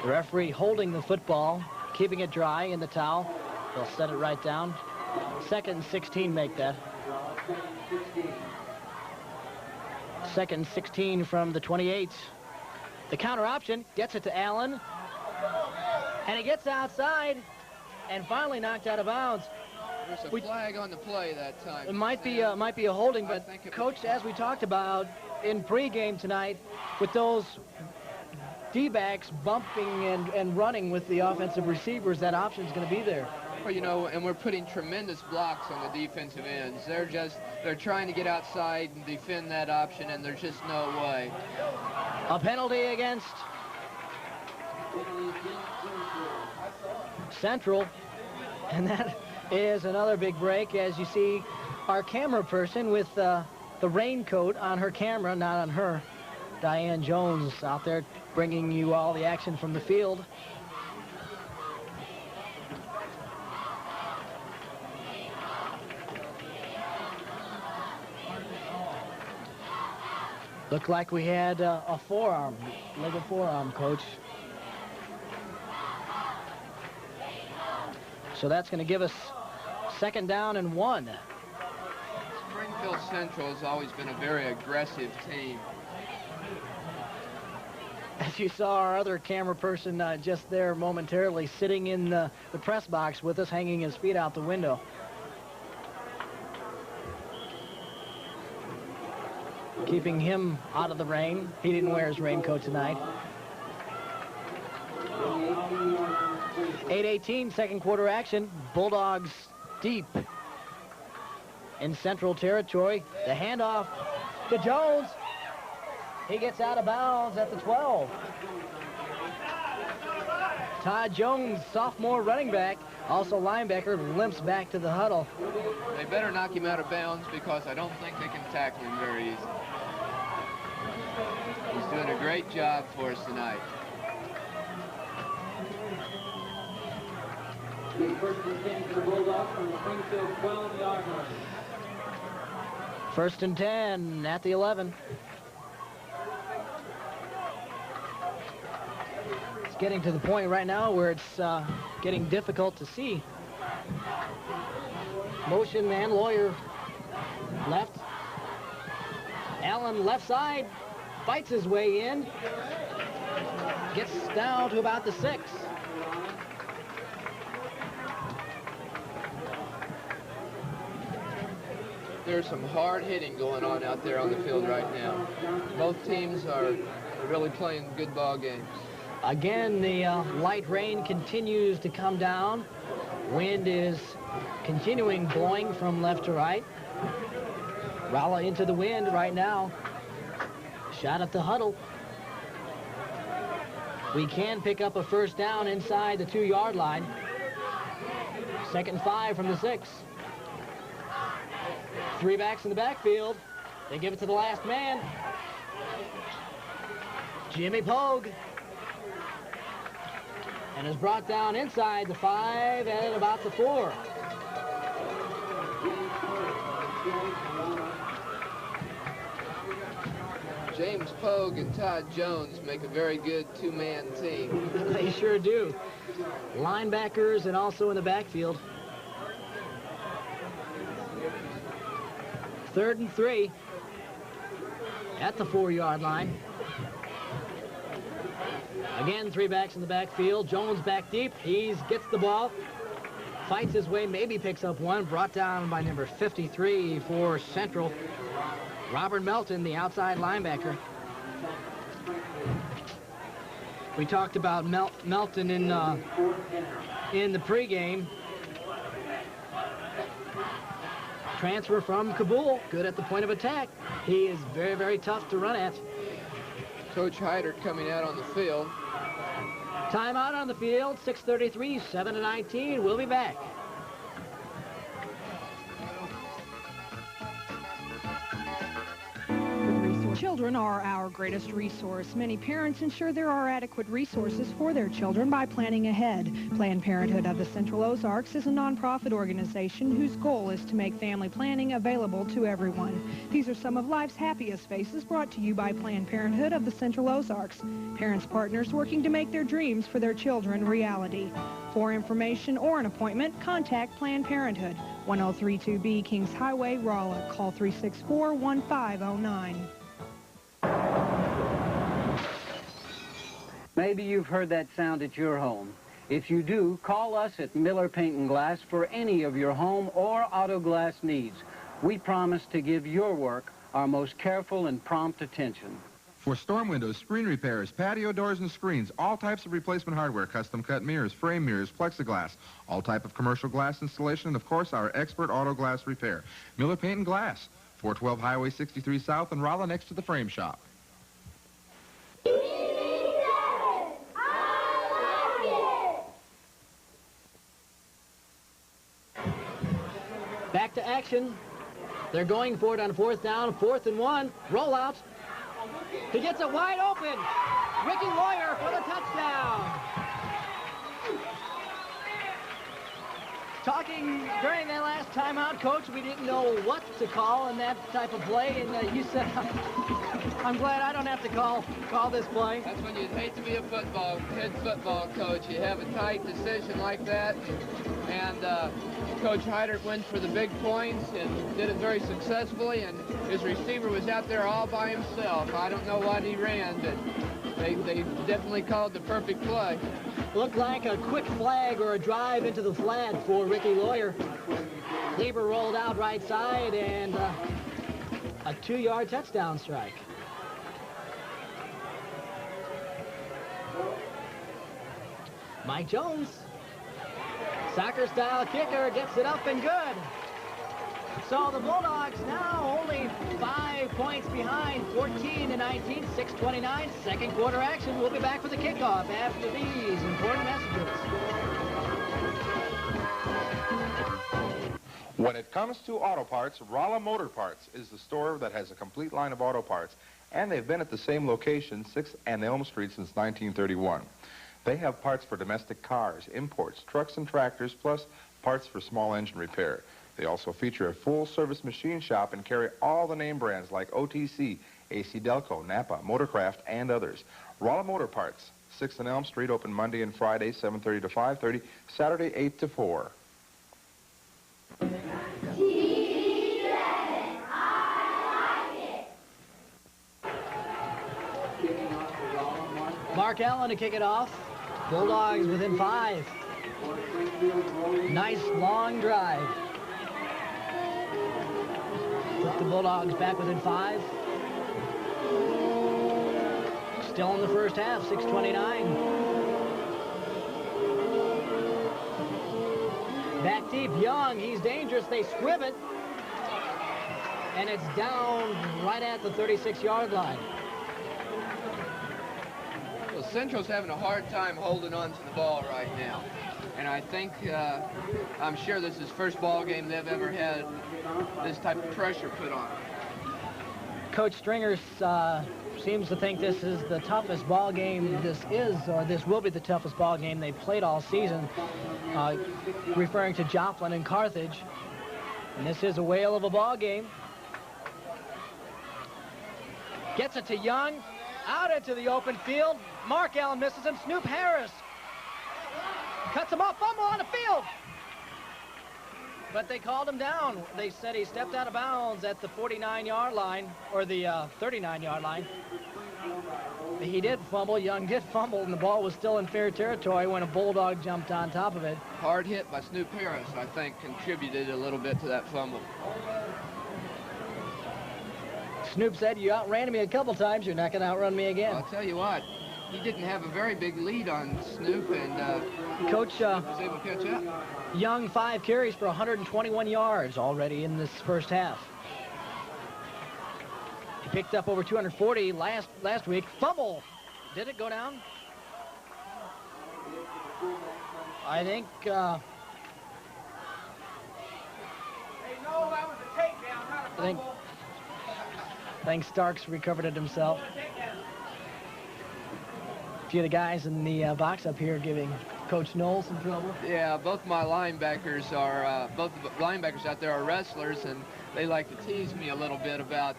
The referee holding the football, keeping it dry in the towel. They'll set it right down. 2nd and 16 make that. 2nd and 16 from the 28. The counter option gets it to Allen. And he gets outside and finally knocked out of bounds. There's a flag on the play that time. It might be a holding, but Coach, as we talked about in pregame tonight, with those D-backs bumping and running with the offensive receivers, that option's going to be there. Well, you know, and we're putting tremendous blocks on the defensive ends. They're trying to get outside and defend that option, and there's just no way. A penalty against Central, and that is another big break. As you see, our camera person with the raincoat on her camera, not on her, Diane Jones, out there bringing you all the action from the field. Looked like we had a forearm, leg of forearm, Coach. So that's going to give us 2nd down and 1. Springfield Central has always been a very aggressive team. As you saw our other camera person just there momentarily sitting in the press box with us, hanging his feet out the window. Keeping him out of the rain. He didn't wear his raincoat tonight. 8:18, 2nd quarter action. Bulldogs deep in Central territory. The handoff to Jones. He gets out of bounds at the 12. Todd Jones, sophomore running back, also linebacker, limps back to the huddle. They better knock him out of bounds because I don't think they can tackle him very easily. He's doing a great job for us tonight. First and 10 for the Bulldogs from the Springfield 12-yard line. 1st and 10 at the 11. It's getting to the point right now where it's getting difficult to see. Motion man, Lawyer left. Allen left side, fights his way in. Gets down to about the 6. There's some hard hitting going on out there on the field right now. Both teams are really playing good ball games. Again, the light rain continues to come down. Wind is continuing blowing from left to right. Rolla into the wind right now. Shot at the huddle. We can pick up a 1st down inside the 2-yard line. 2nd and 5 from the 6. 3 backs in the backfield. They give it to the last man. Jimmy Pogue. And is brought down inside the 5 and about the 4. James Pogue and Todd Jones make a very good 2-man team. They sure do. Linebackers and also in the backfield. 3rd and 3 at the 4-yard line. Again, 3 backs in the backfield. Jones back deep. He gets the ball, fights his way, maybe picks up one. Brought down by number 53 for Central, Robert Melton, the outside linebacker. We talked about Melton in the pregame. Transfer from Kabul, good at the point of attack. He is very, very tough to run at. Coach Hyder coming out on the field. Timeout on the field, 6:33, 7-19. We'll be back. Children are our greatest resource. Many parents ensure there are adequate resources for their children by planning ahead. Planned Parenthood of the Central Ozarks is a nonprofit organization whose goal is to make family planning available to everyone. These are some of life's happiest faces brought to you by Planned Parenthood of the Central Ozarks. Parents partners working to make their dreams for their children reality. For information or an appointment, contact Planned Parenthood, 1032B Kings Highway, Rolla. Call 364-1509. Maybe you've heard that sound at your home. If you do, call us at Miller Paint and Glass for any of your home or auto glass needs. We promise to give your work our most careful and prompt attention. For storm windows, screen repairs, patio doors and screens, all types of replacement hardware, custom cut mirrors, frame mirrors, plexiglass, all type of commercial glass installation, and of course our expert auto glass repair. Miller Paint and Glass, 412 Highway 63 South in Rolla, next to the frame shop. Back to action. They're going for it on 4th down, 4th and 1. Rollout. He gets it wide open. Ricky Lawyer for the touchdown. Talking during that last timeout, Coach, we didn't know what to call in that type of play, and you said, I'm glad I don't have to call this play. That's when you'd hate to be a head football coach. You have a tight decision like that, and Coach Heidert went for the big points and did it very successfully, and his receiver was out there all by himself. I don't know what he ran, but they definitely called the perfect play. Looked like a quick flag or a drive into the flat for Ricky Lawyer. Lieber rolled out right side, and a 2-yard touchdown strike. Mike Jones, soccer-style kicker, gets it up and good. So the Bulldogs now only 5 points behind, 14-19, 6:29. Second quarter action. We'll be back for the kickoff after these important messages. When it comes to auto parts, Rolla Motor Parts is the store that has a complete line of auto parts, and they've been at the same location, 6th and Elm Street, since 1931. They have parts for domestic cars, imports, trucks and tractors, plus parts for small engine repair. They also feature a full-service machine shop and carry all the name brands like OTC, AC Delco, Napa, Motorcraft, and others. Rolla Motor Parts, 6th and Elm Street, open Monday and Friday, 7:30 to 5:30, Saturday, 8 to 4. Mark Allen to kick it off. Bulldogs within 5. Nice long drive. Put the Bulldogs back within 5. Still in the first half, 6:29. Back deep, Young, he's dangerous, they squib it. And it's down right at the 36-yard line. Well, Central's having a hard time holding on to the ball right now. And I think, I'm sure this is the first ball game they've ever had this type of pressure put on. Coach Stringers seems to think this is the toughest ball game this will be the toughest ball game they played all season, referring to Joplin and Carthage. And this is a whale of a ball game. Gets it to Young, out into the open field. Mark Allen misses him. Snoop Harris cuts him off, fumble on the field. But they called him down. They said he stepped out of bounds at the 49-yard line, or the 39-yard line. He did fumble. Young did fumble, and the ball was still in fair territory when a Bulldog jumped on top of it. Hard hit by Snoop Harris, I think, contributed a little bit to that fumble. Snoop said, you outran me a couple times, you're not going to outrun me again. I'll tell you what, he didn't have a very big lead on Snoop, and Coach was able to catch up. Young, 5 carries for 121 yards already in this first half. He picked up over 240 last week. Fumble. Did it go down? I think Thanks, Starks recovered it himself. A few of the guys in the box up here giving Coach Knoll some trouble. Yeah, both my linebackers are, both the linebackers out there are wrestlers, and they like to tease me a little bit about